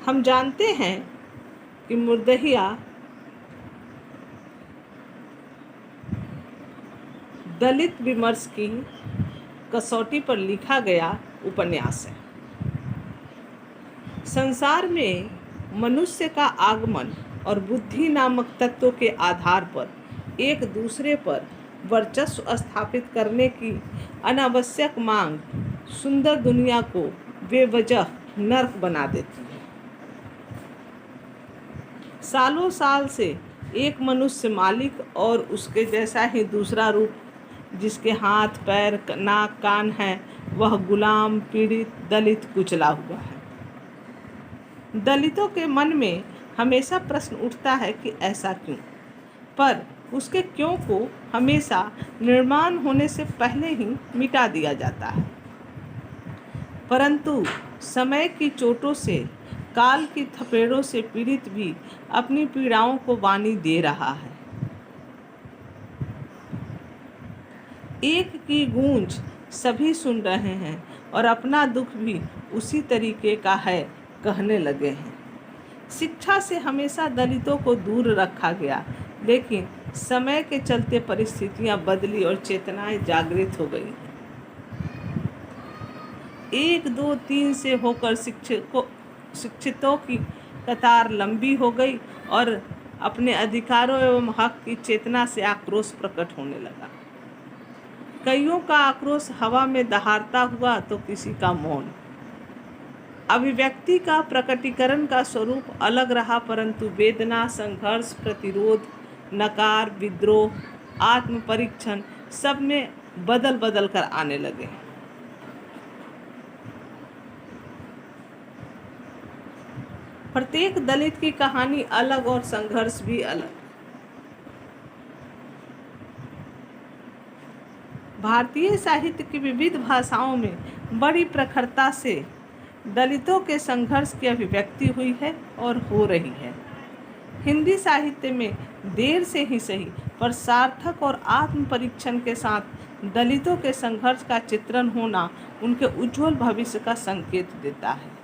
हम जानते हैं कि मुर्दहिया दलित विमर्श की कसौटी पर लिखा गया उपन्यास है। संसार में मनुष्य का आगमन और बुद्धि नामक तत्वों के आधार पर एक दूसरे पर वर्चस्व स्थापित करने की अनावश्यक मांग सुंदर दुनिया को बेवजह नर्क बना देती है। सालों साल से एक मनुष्य मालिक और उसके जैसा ही दूसरा रूप, जिसके हाथ पैर नाक कान हैं, वह गुलाम, पीड़ित, दलित, कुचला हुआ है। दलितों के मन में हमेशा प्रश्न उठता है कि ऐसा क्यों, पर उसके क्यों को हमेशा निर्माण होने से पहले ही मिटा दिया जाता है। परंतु समय की चोटों से, काल की थपेड़ों से पीड़ित भी अपनी पीड़ाओं को वाणी दे रहा है। एक की गूंज सभी सुन रहे हैं और अपना दुख भी उसी तरीके का है कहने लगे हैं। शिक्षा से हमेशा दलितों को दूर रखा गया, लेकिन समय के चलते परिस्थितियां बदली और चेतनाएं जागृत हो गई। 1, 2, 3 से होकर शिक्षितों की कतार लंबी हो गई और अपने अधिकारों एवं हक की चेतना से आक्रोश प्रकट होने लगा। कईयों का आक्रोश हवा में दहाड़ता हुआ तो किसी का मौन। अभिव्यक्ति का प्रकटीकरण का स्वरूप अलग रहा, परंतु वेदना, संघर्ष, प्रतिरोध, नकार, विद्रोह, आत्मपरीक्षण सब में बदल बदल कर आने लगे। प्रत्येक दलित की कहानी अलग और संघर्ष भी अलग। भारतीय साहित्य की विविध भाषाओं में बड़ी प्रखरता से दलितों के संघर्ष की अभिव्यक्ति हुई है और हो रही है। हिंदी साहित्य में देर से ही सही पर सार्थक और आत्म परीक्षण के साथ दलितों के संघर्ष का चित्रण होना उनके उज्जवल भविष्य का संकेत देता है।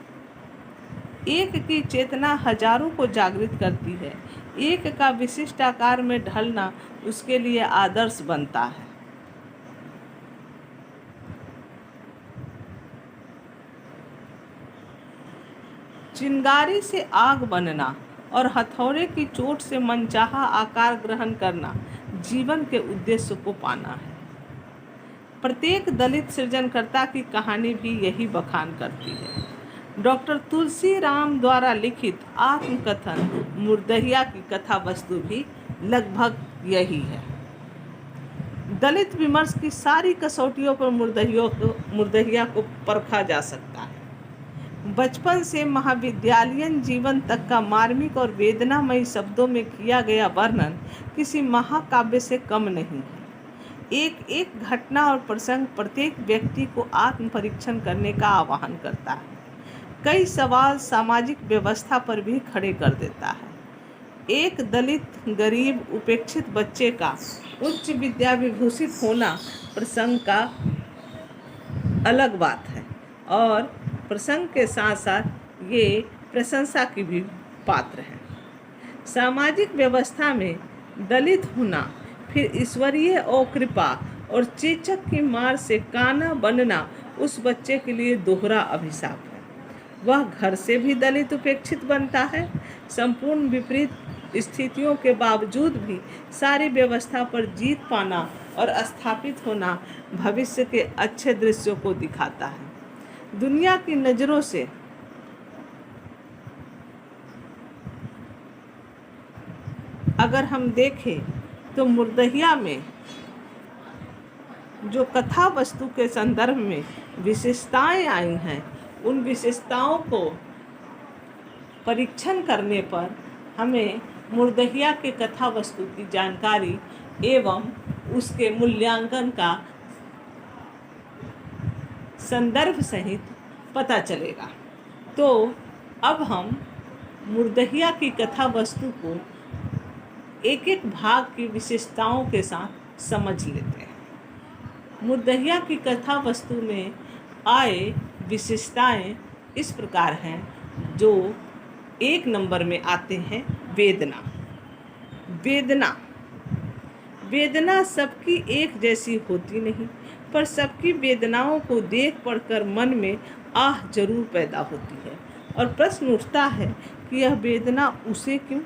एक की चेतना हजारों को जागृत करती है, एक का विशिष्ट आकार में ढलना उसके लिए आदर्श बनता है। चिंगारी से आग बनना और हथौड़े की चोट से मनचाहा आकार ग्रहण करना जीवन के उद्देश्य को पाना है। प्रत्येक दलित सृजनकर्ता की कहानी भी यही बखान करती है। डॉक्टर तुलसी राम द्वारा लिखित आत्मकथन मुर्दहिया की कथा वस्तु भी लगभग यही है। दलित विमर्श की सारी कसौटियों पर मुर्दहिया को परखा जा सकता है। बचपन से महाविद्यालयीन जीवन तक का मार्मिक और वेदनामयी शब्दों में किया गया वर्णन किसी महाकाव्य से कम नहीं है। एक एक घटना और प्रसंग प्रत्येक व्यक्ति को आत्म परीक्षण करने का आह्वान करता है। कई सवाल सामाजिक व्यवस्था पर भी खड़े कर देता है। एक दलित, गरीब, उपेक्षित बच्चे का उच्च विद्या विभूषित होना प्रसंग का अलग बात है और प्रसंग के साथ साथ ये प्रशंसा की भी पात्र है। सामाजिक व्यवस्था में दलित होना, फिर ईश्वरीय अकृपा और चेचक की मार से काना बनना उस बच्चे के लिए दोहरा अभिशाप है। वह घर से भी दलित उपेक्षित बनता है। संपूर्ण विपरीत स्थितियों के बावजूद भी सारी व्यवस्था पर जीत पाना और स्थापित होना भविष्य के अच्छे दृश्यों को दिखाता है। दुनिया की नज़रों से अगर हम देखें तो मुर्दहिया में जो कथा वस्तु के संदर्भ में विशेषताएं आई हैं, उन विशेषताओं को परीक्षण करने पर हमें मुर्दहिया के कथा वस्तु की जानकारी एवं उसके मूल्यांकन का संदर्भ सहित पता चलेगा। तो अब हम मुर्दहिया की कथा वस्तु को एक एक भाग की विशेषताओं के साथ समझ लेते हैं। मुर्दहिया की कथा वस्तु में आए विशेषताएं इस प्रकार हैं, जो एक नंबर में आते हैं वेदना। वेदना वेदना सबकी एक जैसी होती नहीं, पर सबकी वेदनाओं को देख पढ़कर मन में आह जरूर पैदा होती है। और प्रश्न उठता है कि यह वेदना उसे क्यों?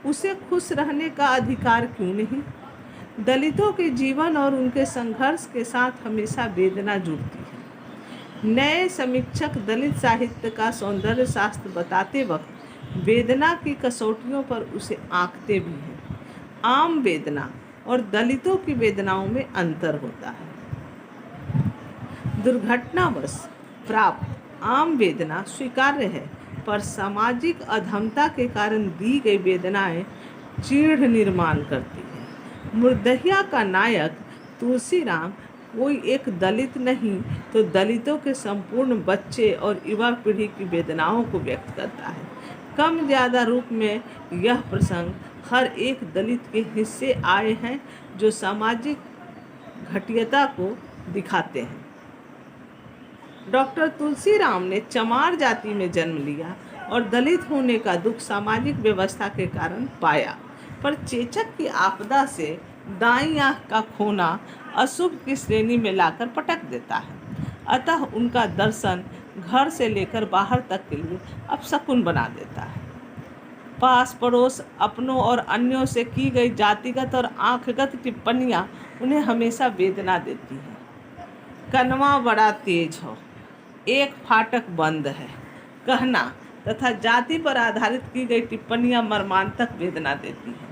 उसे खुश रहने का अधिकार क्यों नहीं? दलितों के जीवन और उनके संघर्ष के साथ हमेशा वेदना जुड़ती है। नए समीक्षक दलित साहित्य का सौंदर्य शास्त्र बताते वक्त वेदना की कसौटियों पर उसे आंकते भी हैं। आम वेदना और दलितों की वेदनाओं में अंतर होता है। दुर्घटनावश प्राप्त आम वेदना स्वीकार्य है, पर सामाजिक अधमता के कारण दी गई वेदनाएं चीड़ निर्माण करती है। मुर्दहिया का नायक तुलसीराम कोई एक दलित नहीं तो दलितों के संपूर्ण बच्चे और युवा पीढ़ी की वेदनाओं को व्यक्त करता है। कम ज़्यादा रूप में यह प्रसंग हर एक दलित के हिस्से आए हैं, जो सामाजिक घटियता को दिखाते हैं। डॉक्टर तुलसीराम ने चमार जाति में जन्म लिया और दलित होने का दुख सामाजिक व्यवस्था के कारण पाया, पर चेचक की आपदा से दाईं आंख का खोना अशुभ की श्रेणी में लाकर पटक देता है। अतः उनका दर्शन घर से लेकर बाहर तक के लिए अपशकुन बना देता है। पास पड़ोस, अपनों और अन्यों से की गई जातिगत और आंखगत टिप्पणियां उन्हें हमेशा वेदना देती हैं। कनवा बड़ा तेज हो, एक फाटक बंद है, कहना तथा जाति पर आधारित की गई टिप्पणियां मर्मांतक वेदना देती हैं।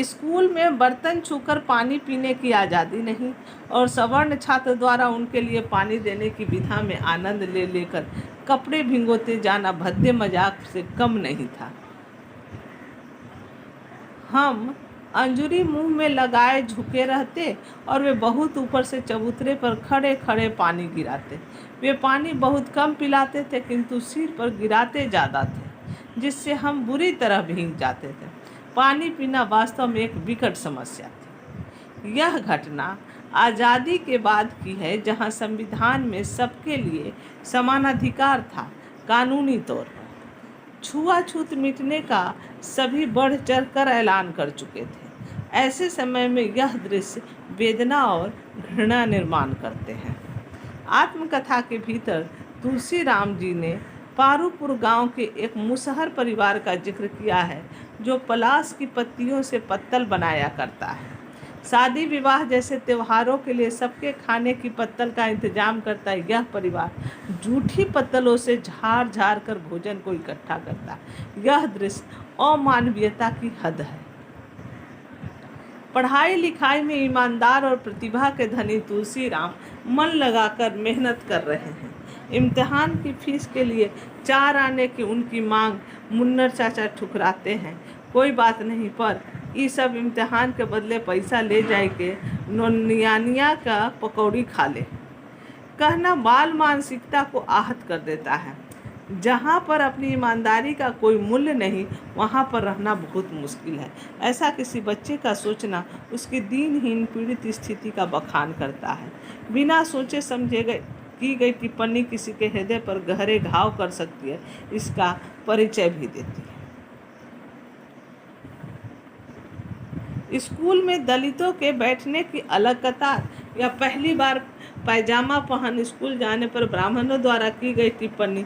स्कूल में बर्तन छूकर पानी पीने की आज़ादी नहीं और सवर्ण छात्र द्वारा उनके लिए पानी देने की विधा में आनंद ले लेकर कपड़े भिगोते जाना भद्दे मजाक से कम नहीं था। हम अंजुरी मुंह में लगाए झुके रहते और वे बहुत ऊपर से चबूतरे पर खड़े खड़े पानी गिराते। वे पानी बहुत कम पिलाते थे, किंतु सिर पर गिराते ज़्यादा थे, जिससे हम बुरी तरह भीग जाते थे। पानी पीना वास्तव में एक विकट समस्या थी। यह घटना आज़ादी के बाद की है, जहां संविधान में सबके लिए समानाधिकार था। कानूनी तौर पर छुआछूत मिटने का सभी बढ़ चढ़ कर ऐलान कर चुके थे। ऐसे समय में यह दृश्य वेदना और घृणा निर्माण करते हैं। आत्मकथा के भीतर तुलसीराम जी ने पारूपुर गांव के एक मुसहर परिवार का जिक्र किया है, जो पलाश की पत्तियों से पत्तल बनाया करता है। शादी विवाह जैसे त्योहारों के लिए सबके खाने की पत्तल का इंतजाम करता यह परिवार जूठी पत्तलों से झाड़ झाड़ कर भोजन को इकट्ठा करता। यह दृश्य अमानवीयता की हद है। पढ़ाई लिखाई में ईमानदार और प्रतिभा के धनी तुलसीराम मन लगाकर मेहनत कर रहे हैं। इम्तिहान की फीस के लिए 4 आने की उनकी मांग मुन्नर चाचा ठुकराते हैं। कोई बात नहीं, पर ये सब इम्तिहान के बदले पैसा ले जाए के नोनियानिया का पकौड़ी खा ले, कहना बाल मानसिकता को आहत कर देता है। जहाँ पर अपनी ईमानदारी का कोई मूल्य नहीं, वहाँ पर रहना बहुत मुश्किल है। ऐसा किसी बच्चे का सोचना उसकी दीनहीन पीड़ित स्थिति का बखान करता है। बिना सोचे समझे की गई टिप्पणी किसी के हृदय पर गहरे घाव कर सकती है, इसका परिचय भी देती है। स्कूल में दलितों के बैठने की अलग कतार या पहली बार पैजामा पहन स्कूल जाने पर ब्राह्मणों द्वारा की गई टिप्पणी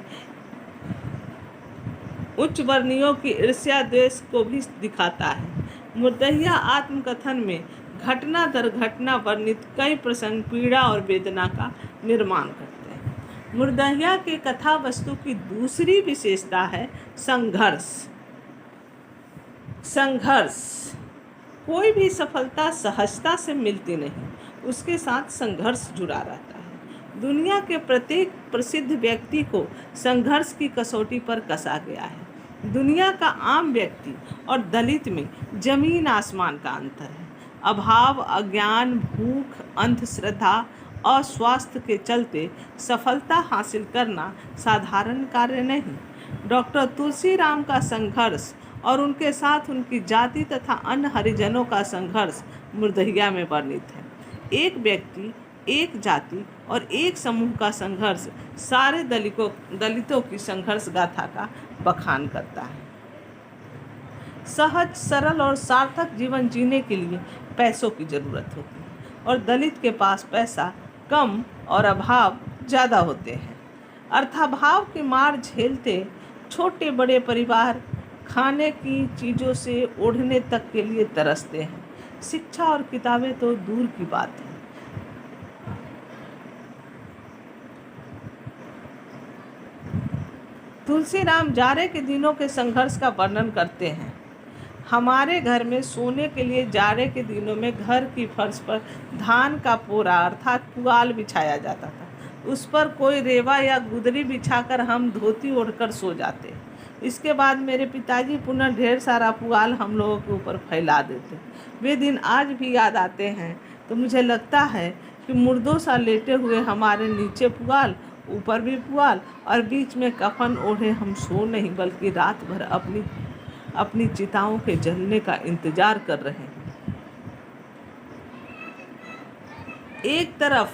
उच्च वर्णियों की ईर्ष्या द्वेष को भी दिखाता है। मुर्दहिया आत्मकथन में घटना दर घटना वर्णित कई प्रसंग पीड़ा और वेदना का निर्माण करते हैं। मुर्दहिया के कथा वस्तु की दूसरी विशेषता है संघर्ष। कोई भी सफलता सहजता से मिलती नहीं, उसके साथ संघर्ष जुड़ा रहता है। दुनिया के प्रत्येक प्रसिद्ध व्यक्ति को संघर्ष की कसौटी पर कसा गया है। दुनिया का आम व्यक्ति और दलित में जमीन आसमान का अंतर है। अभाव, अज्ञान, भूख, अंधश्रद्धा, अस्वास्थ्य के चलते सफलता हासिल करना साधारण कार्य नहीं। डॉक्टर तुलसीराम का संघर्ष और उनके साथ उनकी जाति तथा अन्य हरिजनों का संघर्ष मुर्दहिया में वर्णित है। एक व्यक्ति, एक जाति और एक समूह का संघर्ष सारे दलितों की संघर्ष गाथा का बखान करता है। सहज, सरल और सार्थक जीवन जीने के लिए पैसों की जरूरत होती है और दलित के पास पैसा कम और अभाव ज़्यादा होते हैं। अर्थाभाव की मार झेलते छोटे बड़े परिवार खाने की चीज़ों से ओढ़ने तक के लिए तरसते हैं। शिक्षा और किताबें तो दूर की बात है। तुलसीराम जाड़े के दिनों के संघर्ष का वर्णन करते हैं। हमारे घर में सोने के लिए जाड़े के दिनों में घर की फर्श पर धान का पोरा अर्थात पुआल बिछाया जाता था। उस पर कोई रेवा या गुदरी बिछाकर हम धोती ओढ़कर सो जाते। इसके बाद मेरे पिताजी पुनः ढेर सारा पुआल हम लोगों के ऊपर फैला देते। वे दिन आज भी याद आते हैं तो मुझे लगता है कि मुर्दों सा लेटे हुए हमारे नीचे पुआल, ऊपर भी पुआल और बीच में कफन ओढ़े हम सो नहीं बल्कि रात भर अपनी चिताओं के जलने का इंतजार कर रहे हैं। एक तरफ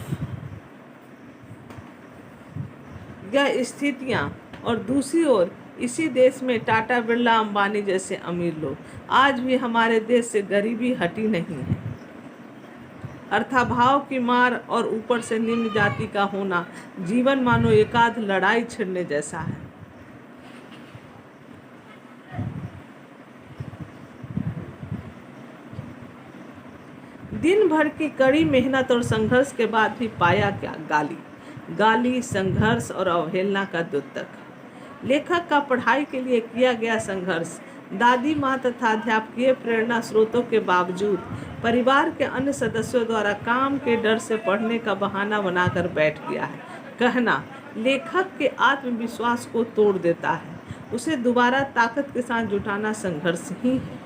यह स्थितियां और दूसरी ओर इसी देश में टाटा, बिरला, अंबानी जैसे अमीर लोग। आज भी हमारे देश से गरीबी हटी नहीं है। अर्थाभाव की मार और ऊपर से निम्न जाति का होना जीवन मानो एकाध लड़ाई छिड़ने जैसा है। दिन भर की कड़ी मेहनत और संघर्ष के बाद भी पाया क्या? गाली, संघर्ष और अवहेलना का द्योतक। लेखक का पढ़ाई के लिए किया गया संघर्ष दादी माँ तथा अध्यापकीय प्रेरणा स्रोतों के बावजूद परिवार के अन्य सदस्यों द्वारा काम के डर से पढ़ने का बहाना बनाकर बैठ गया है। कहना लेखक के आत्मविश्वास को तोड़ देता है। उसे दोबारा ताकत के साथ जुटाना संघर्ष ही है।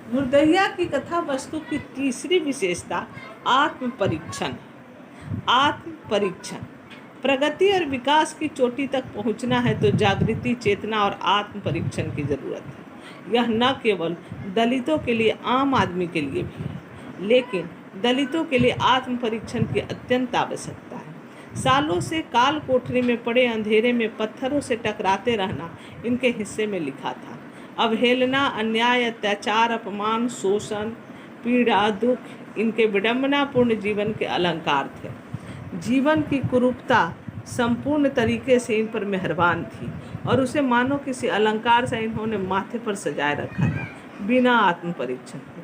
मुर्दहिया की कथा वस्तु की तीसरी विशेषता आत्मपरीक्षण। प्रगति और विकास की चोटी तक पहुंचना है तो जागृति, चेतना और आत्म परीक्षण की जरूरत है। यह न केवल दलितों के लिए, आम आदमी के लिए भी है, लेकिन दलितों के लिए आत्म परीक्षण की अत्यंत आवश्यकता है। सालों से काल कोठरी में पड़े अंधेरे में पत्थरों से टकराते रहना इनके हिस्से में लिखा था। अवहेलना, अन्याय, अत्याचार, अपमान, शोषण, पीड़ा, दुख इनके विडंबनापूर्ण जीवन के अलंकार थे। जीवन की कुरूपता संपूर्ण तरीके से इन पर मेहरबान थी और उसे मानो किसी अलंकार से इन्होंने माथे पर सजाए रखा था। बिना आत्म परीक्षण के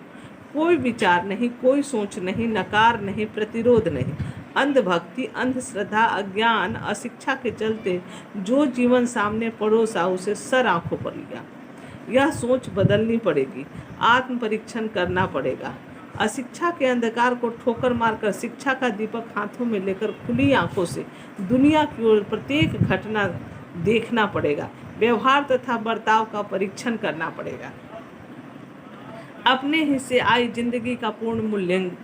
कोई विचार नहीं, कोई सोच नहीं, नकार नहीं, प्रतिरोध नहीं। अंधभक्ति, अंधश्रद्धा, अज्ञान, अशिक्षा के चलते जो जीवन सामने पड़ोसा उसे सर आंखों पर लिया। यह सोच बदलनी पड़ेगी, आत्म परीक्षण करना पड़ेगा। अशिक्षा के अंधकार को ठोकर मारकर शिक्षा का दीपक हाथों में लेकर खुली आंखों से दुनिया की ओर प्रत्येक घटना देखना पड़ेगा। व्यवहार तथा बर्ताव का परीक्षण करना पड़ेगा। अपने हिस्से आई जिंदगी का पूर्ण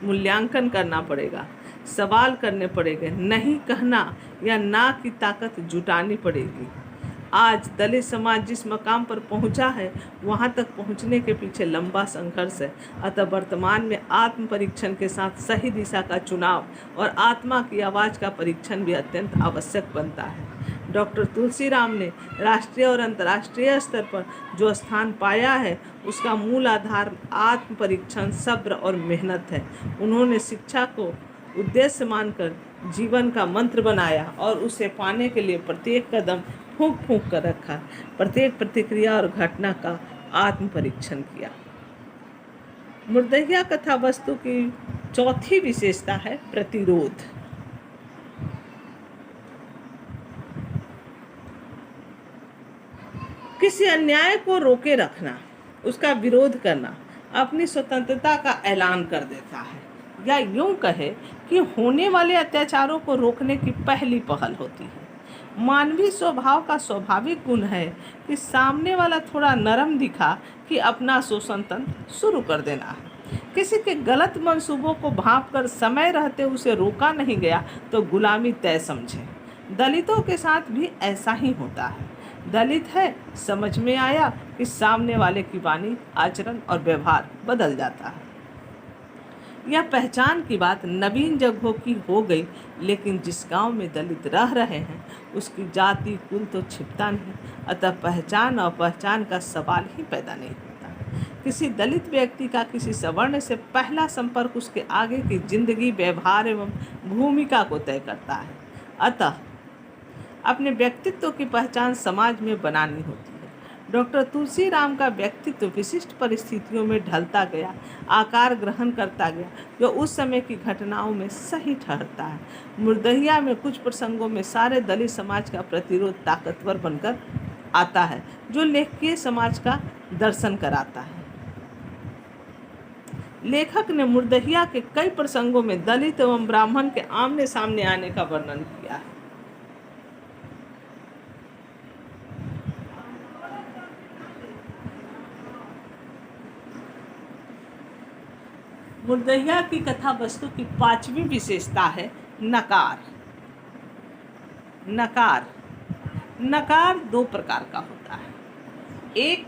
मूल्यांकन करना पड़ेगा। सवाल करने पड़ेंगे, नहीं कहना या ना की ताकत जुटानी पड़ेगी। आज दलित समाज जिस मकाम पर पहुंचा है वहां तक पहुंचने के पीछे लंबा संघर्ष है। अतः वर्तमान में आत्म परीक्षण के साथ सही दिशा का चुनाव और आत्मा की आवाज़ का परीक्षण भी अत्यंत आवश्यक बनता है। डॉक्टर तुलसीराम ने राष्ट्रीय और अंतर्राष्ट्रीय स्तर पर जो स्थान पाया है उसका मूल आधार आत्म परीक्षण, सब्र और मेहनत है। उन्होंने शिक्षा को उद्देश्य मानकर जीवन का मंत्र बनाया और उसे पाने के लिए प्रत्येक कदम फूंक फूंक कर रखा, प्रत्येक प्रतिक्रिया और घटना का आत्म परीक्षण किया। मुर्दहिया कथा वस्तु की चौथी विशेषता है प्रतिरोध। किसी अन्याय को रोके रखना, उसका विरोध करना अपनी स्वतंत्रता का ऐलान कर देता है, या यूं कहे कि होने वाले अत्याचारों को रोकने की पहली पहल होती है। मानवीय स्वभाव का स्वाभाविक गुण है कि सामने वाला थोड़ा नरम दिखा कि अपना शोषण तंत्र शुरू कर देना है। किसी के गलत मंसूबों को भांपकर समय रहते उसे रोका नहीं गया तो गुलामी तय समझे। दलितों के साथ भी ऐसा ही होता है। दलित है, समझ में आया कि सामने वाले की वाणी, आचरण और व्यवहार बदल जाता है। यह पहचान की बात नवीन जगहों की हो गई, लेकिन जिस गांव में दलित रह रहे हैं उसकी जाति कुल तो छिपता नहीं, अतः पहचान और पहचान का सवाल ही पैदा नहीं होता। किसी दलित व्यक्ति का किसी सवर्ण से पहला संपर्क उसके आगे की जिंदगी, व्यवहार एवं भूमिका को तय करता है। अतः अपने व्यक्तित्व की पहचान समाज में बनानी होती है। डॉक्टर तुलसीराम का व्यक्तित्व विशिष्ट परिस्थितियों में ढलता गया, आकार ग्रहण करता गया, जो उस समय की घटनाओं में सही ठहरता है। मुर्दहिया में कुछ प्रसंगों में सारे दलित समाज का प्रतिरोध ताकतवर बनकर आता है, जो लेखकीय समाज का दर्शन कराता है। लेखक ने मुर्दहिया के कई प्रसंगों में दलित एवं ब्राह्मण के आमने सामने आने का वर्णन किया है। मुर्दहिया की कथा वस्तु की 5वीं विशेषता है नकार। नकार नकार 2 प्रकार का होता है। एक,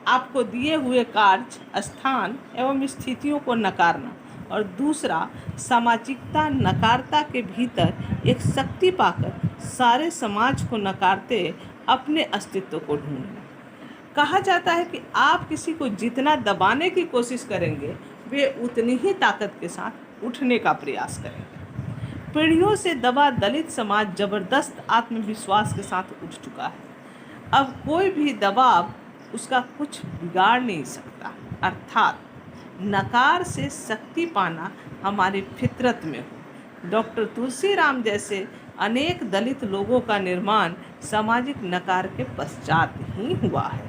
आपको दिए हुए कार्य, स्थान एवं स्थितियों को नकारना, और दूसरा, सामाजिकता नकारता के भीतर एक शक्ति पाकर सारे समाज को नकारते अपने अस्तित्व को ढूंढना। कहा जाता है कि आप किसी को जितना दबाने की कोशिश करेंगे वे उतनी ही ताकत के साथ उठने का प्रयास करेंगे। पीढ़ियों से दबा दलित समाज जबरदस्त आत्मविश्वास के साथ उठ चुका है। अब कोई भी दबाव उसका कुछ बिगाड़ नहीं सकता। अर्थात नकार से शक्ति पाना हमारी फितरत में हो। डॉक्टर तुलसीराम जैसे अनेक दलित लोगों का निर्माण सामाजिक नकार के पश्चात ही हुआ है।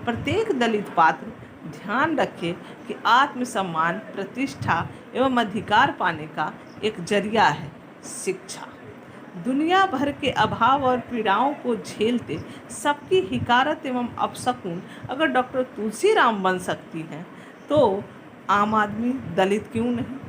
प्रत्येक दलित पात्र ध्यान रखे कि आत्मसम्मान, प्रतिष्ठा एवं अधिकार पाने का एक जरिया है शिक्षा। दुनिया भर के अभाव और पीड़ाओं को झेलते सबकी हिकारत एवं अपशकुन अगर डॉक्टर तुलसीराम बन सकती हैं तो आम आदमी दलित क्यों नहीं।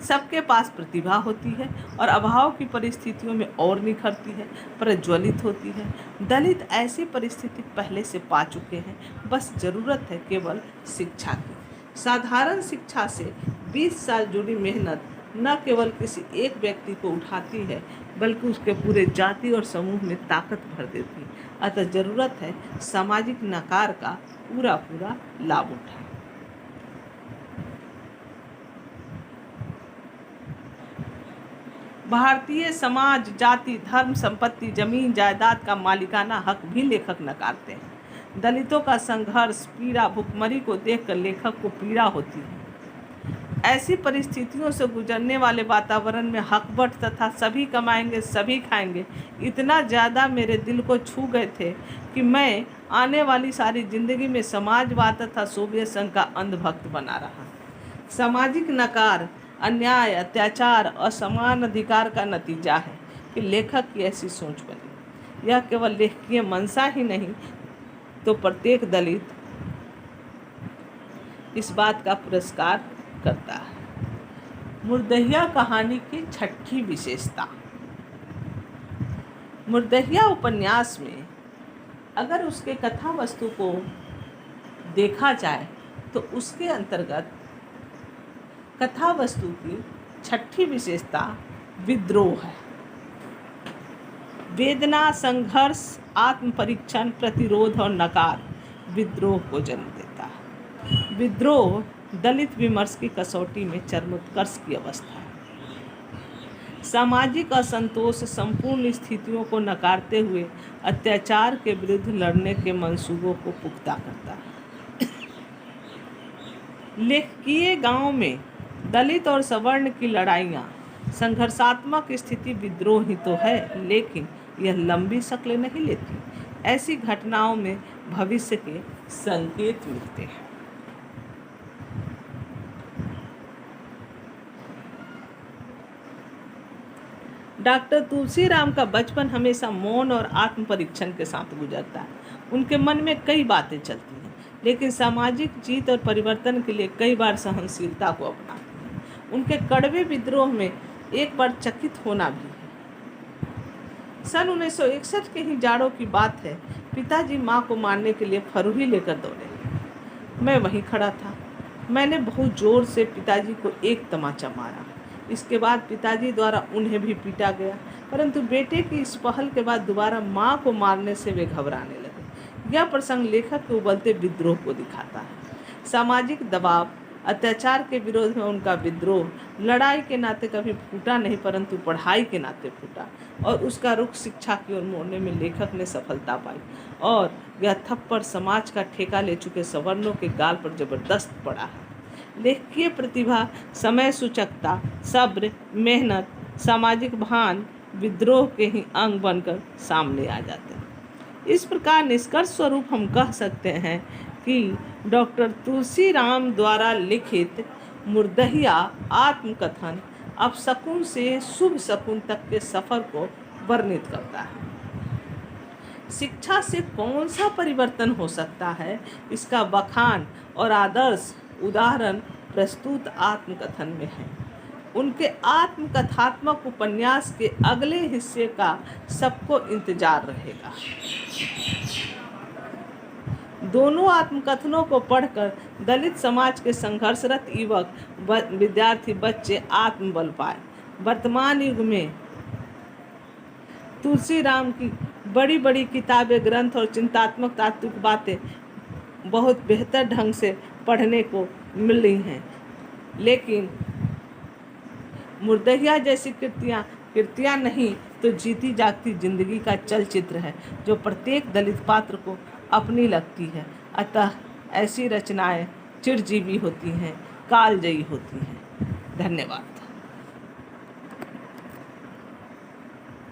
सबके पास प्रतिभा होती है और अभाव की परिस्थितियों में और निखरती है, प्रज्वलित होती है। दलित ऐसी परिस्थिति पहले से पा चुके हैं, बस ज़रूरत है केवल शिक्षा की। साधारण शिक्षा से 20 साल जुड़ी मेहनत न केवल किसी एक व्यक्ति को उठाती है बल्कि उसके पूरे जाति और समूह में ताकत भर देती है। अतः ज़रूरत है सामाजिक नकार का पूरा लाभ उठाएं। भारतीय समाज जाति, धर्म, संपत्ति, जमीन जायदाद का मालिकाना हक भी लेखक नकारते हैं। दलितों का संघर्ष, पीड़ा, भुखमरी को देखकर लेखक को पीड़ा होती है। ऐसी परिस्थितियों से गुजरने वाले वातावरण में हकबट तथा सभी कमाएंगे सभी खाएंगे इतना ज़्यादा मेरे दिल को छू गए थे कि मैं आने वाली सारी जिंदगी में समाजवाद तथा सोवियत संघ का अंधभक्त बना रहा। सामाजिक नकार, अन्याय, अत्याचार, असमान अधिकार का नतीजा है कि लेखक की ऐसी सोच बनी। यह केवल लेखकीय मंशा ही नहीं तो प्रत्येक दलित इस बात का पुरस्कार करता है। मुर्दहिया कहानी की 6ठी विशेषता। मुर्दहिया उपन्यास में अगर उसके कथा वस्तु को देखा जाए तो उसके अंतर्गत कथा वस्तु की 6ठी विशेषता विद्रोह है। वेदना, संघर्ष, आत्मपरीक्षण, प्रतिरोध और नकार विद्रोह को जन्म देता है। विद्रोह दलित विमर्श की कसौटी में चरमोत्कर्ष की अवस्था है। सामाजिक असंतोष, संपूर्ण स्थितियों को नकारते हुए अत्याचार के विरुद्ध लड़ने के मंसूबों को पुख्ता करता है। लेखकीय गांव में दलित और सवर्ण की लड़ाइयाँ, संघर्षात्मक स्थिति विद्रोह ही तो है, लेकिन यह लंबी शक्ल नहीं लेती। ऐसी घटनाओं में भविष्य के संकेत मिलते हैं। डॉक्टर तुलसीराम का बचपन हमेशा मौन और आत्म परीक्षण के साथ गुजरता है। उनके मन में कई बातें चलती हैं। लेकिन सामाजिक जीत और परिवर्तन के लिए कई बार सहनशीलता को अपनाती हैं। उनके कड़वे विद्रोह में एक बार चकित होना भी है। सन 1961 के ही जाड़ों की बात है। पिताजी माँ को मारने के लिए फरूही लेकर दौड़े। मैं वहीं खड़ा था। मैंने बहुत जोर से पिताजी को एक तमाचा मारा। इसके बाद पिताजी द्वारा उन्हें भी पीटा गया, परंतु बेटे की इस पहल के बाद दोबारा माँ को मारने से वे घबराने लगे। यह प्रसंग लेखक के उबलते विद्रोह को दिखाता है। सामाजिक दबाव, अत्याचार के विरोध में उनका विद्रोह लड़ाई के नाते कभी फूटा नहीं, परंतु पढ़ाई के नाते फूटा, और उसका रुख शिक्षा की ओर मोड़ने में लेखक ने सफलता पाई। और यह थप्पड़ समाज का ठेका ले चुके सवर्णों के गाल पर जबरदस्त पड़ा है। लेखकीय प्रतिभा, समय सूचकता, सब्र, मेहनत, सामाजिक भान विद्रोह के ही अंग बनकर सामने आ जाते हैं। इस प्रकार निष्कर्ष स्वरूप हम कह सकते हैं कि डॉक्टर तुलसीराम द्वारा लिखित मुर्दहिया आत्मकथन अपशकुन से शुभ शकुन तक के सफर को वर्णित करता है। शिक्षा से कौन सा परिवर्तन हो सकता है, इसका बखान और आदर्श उदाहरण प्रस्तुत आत्मकथन में है। उनके आत्मकथात्मक उपन्यास के अगले हिस्से का सबको इंतजार रहेगा। दोनों आत्मकथनों को पढ़कर दलित समाज के संघर्षरत युवक, विद्यार्थी, बच्चे आत्मबल पाए। वर्तमान युग में तुलसीराम की बड़ी बड़ी किताबें, ग्रंथ और चिंतात्मक तात्विक बातें बहुत बेहतर ढंग से पढ़ने को मिल रही हैं, लेकिन मुर्दहिया जैसी कृतियाँ नहीं तो जीती जागती जिंदगी का चलचित्र है, जो प्रत्येक दलित पात्र को अपनी लगती है। अतः ऐसी रचनाएं चिरजीवी होती हैं, कालजयी होती हैं। धन्यवाद।